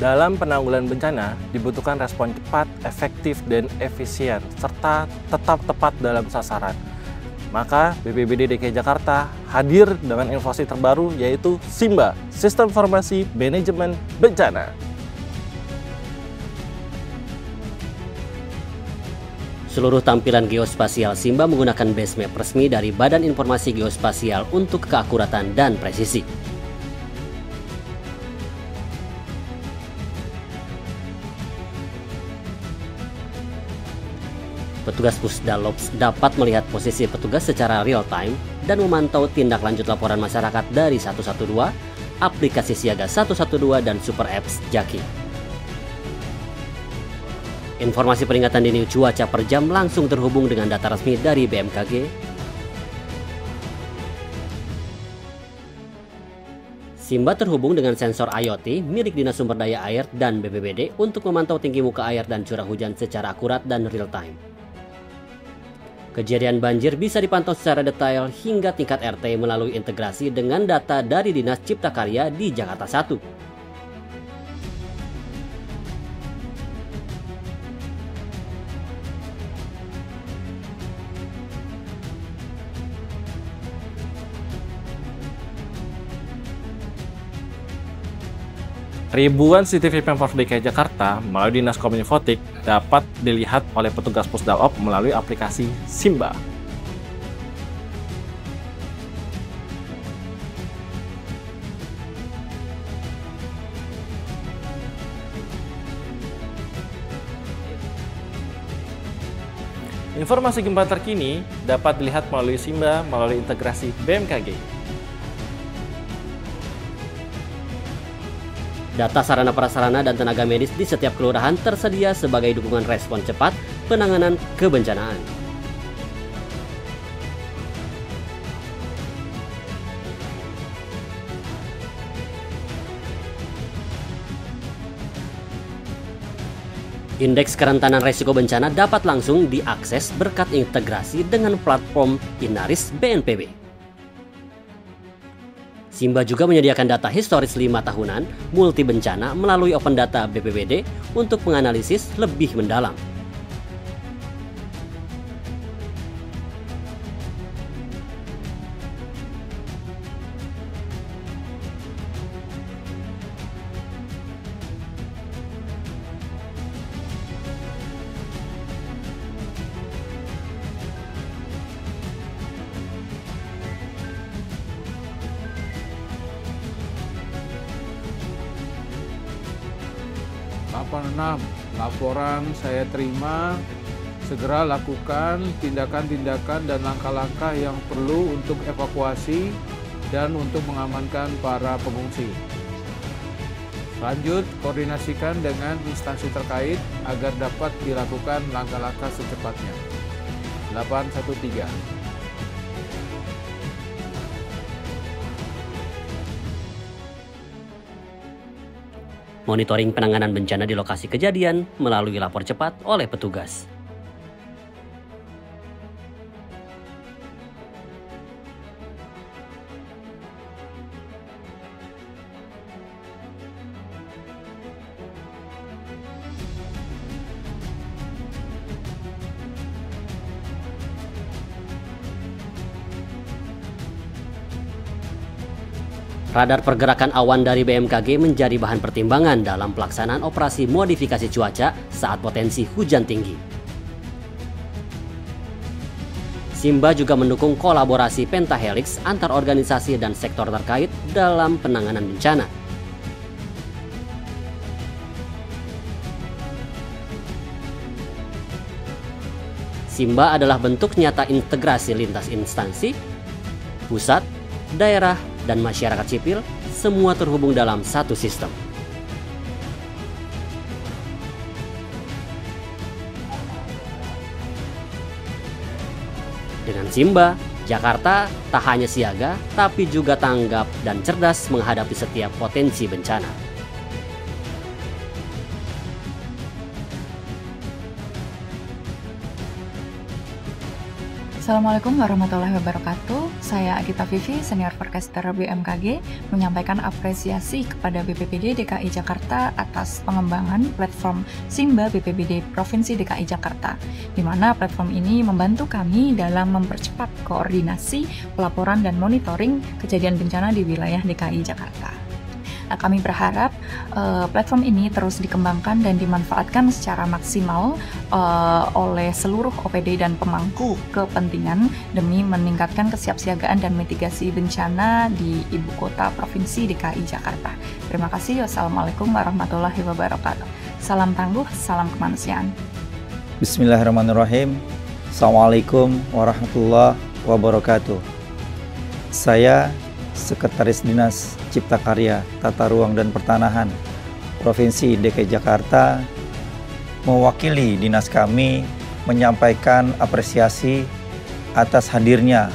Dalam penanggulangan bencana, dibutuhkan respon cepat, efektif, dan efisien, serta tetap tepat dalam sasaran. Maka BPBD DKI Jakarta hadir dengan inovasi terbaru yaitu SIMBA, Sistem Informasi Manajemen Bencana. Seluruh tampilan geospasial SIMBA menggunakan base map resmi dari Badan Informasi Geospasial untuk keakuratan dan presisi. Petugas Pusdalops dapat melihat posisi petugas secara real time dan memantau tindak lanjut laporan masyarakat dari 112, aplikasi Siaga 112, dan Super Apps Jaki. Informasi peringatan dini cuaca per jam langsung terhubung dengan data resmi dari BMKG. SIMBA terhubung dengan sensor IoT milik Dinas Sumber Daya Air dan BPBD untuk memantau tinggi muka air dan curah hujan secara akurat dan real time. Kejadian banjir bisa dipantau secara detail hingga tingkat RT melalui integrasi dengan data dari Dinas Cipta Karya di Jakarta 1. Ribuan CCTV Pemprov DKI Jakarta melalui Dinas Kominfotik dapat dilihat oleh petugas Pusdalop melalui aplikasi SIMBA. Informasi gempa terkini dapat dilihat melalui SIMBA melalui integrasi BMKG. Data sarana prasarana dan tenaga medis di setiap kelurahan tersedia sebagai dukungan respon cepat penanganan kebencanaan. Indeks kerentanan resiko bencana dapat langsung diakses berkat integrasi dengan platform Inaris BNPB. SIMBA juga menyediakan data historis 5 tahunan multi bencana melalui Open Data BPBD untuk menganalisis lebih mendalam. Laporan saya terima, segera lakukan tindakan-tindakan dan langkah-langkah yang perlu untuk evakuasi dan untuk mengamankan para pengungsi. Lanjut, koordinasikan dengan instansi terkait agar dapat dilakukan langkah-langkah secepatnya. 813. Monitoring penanganan bencana di lokasi kejadian melalui lapor cepat oleh petugas. Radar pergerakan awan dari BMKG menjadi bahan pertimbangan dalam pelaksanaan operasi modifikasi cuaca saat potensi hujan tinggi. SIMBA juga mendukung kolaborasi pentahelix antar organisasi dan sektor terkait dalam penanganan bencana. SIMBA adalah bentuk nyata integrasi lintas instansi, pusat, daerah, dan masyarakat sipil, semua terhubung dalam satu sistem. Dengan SIMBA, Jakarta tak hanya siaga, tapi juga tanggap dan cerdas menghadapi setiap potensi bencana. Assalamualaikum warahmatullahi wabarakatuh. Saya Agita Vivi, Senior Forecaster BMKG, menyampaikan apresiasi kepada BPBD DKI Jakarta atas pengembangan platform Simba BPBD Provinsi DKI Jakarta, di mana platform ini membantu kami dalam mempercepat koordinasi, pelaporan, dan monitoring kejadian bencana di wilayah DKI Jakarta. Kami berharap platform ini terus dikembangkan dan dimanfaatkan secara maksimal oleh seluruh OPD dan pemangku kepentingan demi meningkatkan kesiapsiagaan dan mitigasi bencana di Ibu Kota Provinsi DKI Jakarta. Terima kasih. Wassalamualaikum warahmatullahi wabarakatuh. Salam tangguh, salam kemanusiaan. Bismillahirrahmanirrahim. Assalamualaikum warahmatullahi wabarakatuh. Saya Sekretaris Dinas Cipta Karya, Tata Ruang dan Pertanahan Provinsi DKI Jakarta mewakili dinas kami menyampaikan apresiasi atas hadirnya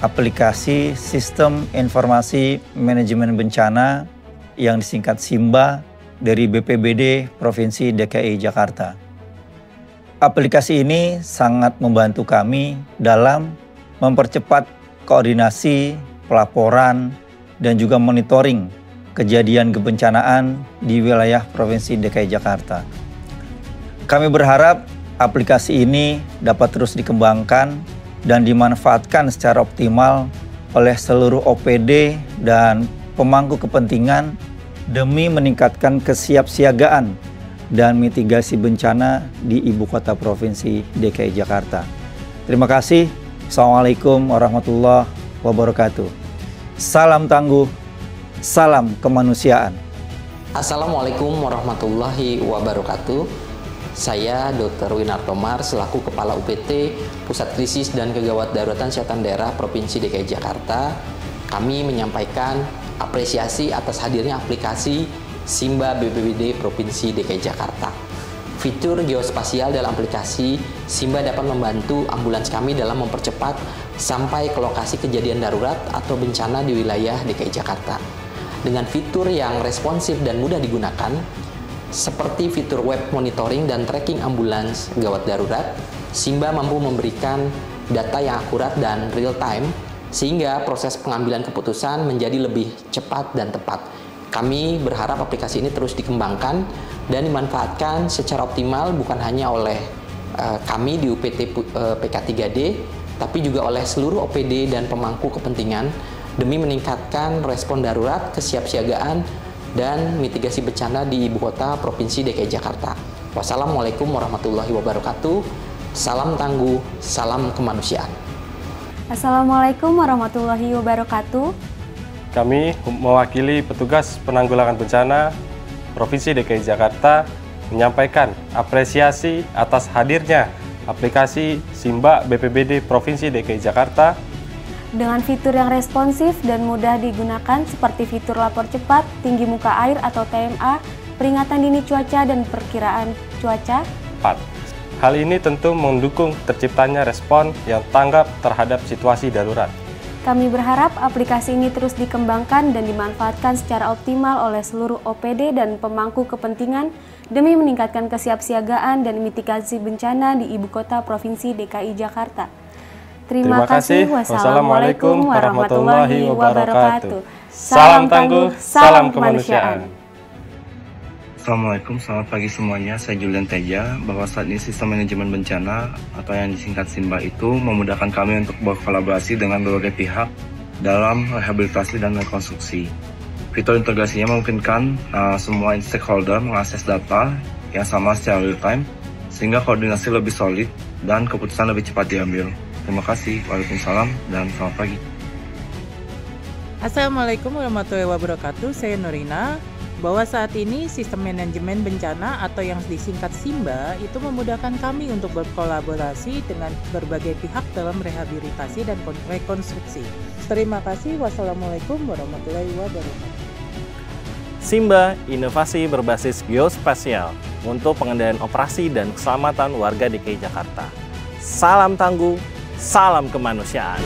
aplikasi Sistem Informasi Manajemen Bencana yang disingkat SIMBA dari BPBD Provinsi DKI Jakarta. Aplikasi ini sangat membantu kami dalam mempercepat koordinasi, pelaporan, dan juga monitoring kejadian kebencanaan di wilayah Provinsi DKI Jakarta. Kami berharap aplikasi ini dapat terus dikembangkan dan dimanfaatkan secara optimal oleh seluruh OPD dan pemangku kepentingan demi meningkatkan kesiapsiagaan dan mitigasi bencana di Ibu Kota Provinsi DKI Jakarta. Terima kasih. Assalamualaikum warahmatullahi wabarakatuh. Salam tangguh, salam kemanusiaan. Assalamualaikum warahmatullahi wabarakatuh. Saya Dr. Winarto Mar selaku Kepala UPT Pusat Krisis dan Kegawat Daruratan Kesehatan Daerah Provinsi DKI Jakarta. Kami menyampaikan apresiasi atas hadirnya aplikasi Simba BPBD Provinsi DKI Jakarta. Fitur geospasial dalam aplikasi Simba dapat membantu ambulans kami dalam mempercepat sampai ke lokasi kejadian darurat atau bencana di wilayah DKI Jakarta. Dengan fitur yang responsif dan mudah digunakan, seperti fitur web monitoring dan tracking ambulans gawat darurat, Simba mampu memberikan data yang akurat dan real time, sehingga proses pengambilan keputusan menjadi lebih cepat dan tepat. Kami berharap aplikasi ini terus dikembangkan dan dimanfaatkan secara optimal bukan hanya oleh kami di UPT PK3D, tapi juga oleh seluruh OPD dan pemangku kepentingan demi meningkatkan respon darurat, kesiapsiagaan, dan mitigasi bencana di Ibu Kota Provinsi DKI Jakarta. Wassalamualaikum warahmatullahi wabarakatuh. Salam tangguh, salam kemanusiaan. Assalamualaikum warahmatullahi wabarakatuh. Kami mewakili petugas penanggulangan bencana Provinsi DKI Jakarta menyampaikan apresiasi atas hadirnya aplikasi Simba BPBD Provinsi DKI Jakarta dengan fitur yang responsif dan mudah digunakan seperti fitur lapor cepat, tinggi muka air atau TMA, peringatan dini cuaca dan perkiraan cuaca. Hal ini tentu mendukung terciptanya respon yang tanggap terhadap situasi darurat. Kami berharap aplikasi ini terus dikembangkan dan dimanfaatkan secara optimal oleh seluruh OPD dan pemangku kepentingan demi meningkatkan kesiapsiagaan dan mitigasi bencana di Ibu Kota Provinsi DKI Jakarta. Terima kasih. Wassalamualaikum warahmatullahi wabarakatuh. Salam tangguh, salam kemanusiaan. Assalamualaikum, selamat pagi semuanya. Saya Julian Teja. Bahwa saat ini sistem manajemen bencana atau yang disingkat SIMBA itu memudahkan kami untuk berkolaborasi dengan berbagai pihak dalam rehabilitasi dan rekonstruksi. Fitur integrasinya memungkinkan semua stakeholder mengakses data yang sama secara real time sehingga koordinasi lebih solid dan keputusan lebih cepat diambil. Terima kasih. Waalaikumsalam dan selamat pagi. Assalamualaikum warahmatullahi wabarakatuh. Saya Norina. Bahwa saat ini sistem manajemen bencana atau yang disingkat SIMBA itu memudahkan kami untuk berkolaborasi dengan berbagai pihak dalam rehabilitasi dan rekonstruksi. Terima kasih. Wassalamualaikum warahmatullahi wabarakatuh. SIMBA, inovasi berbasis geospasial untuk pengendalian operasi dan keselamatan warga DKI Jakarta. Salam tangguh, salam kemanusiaan.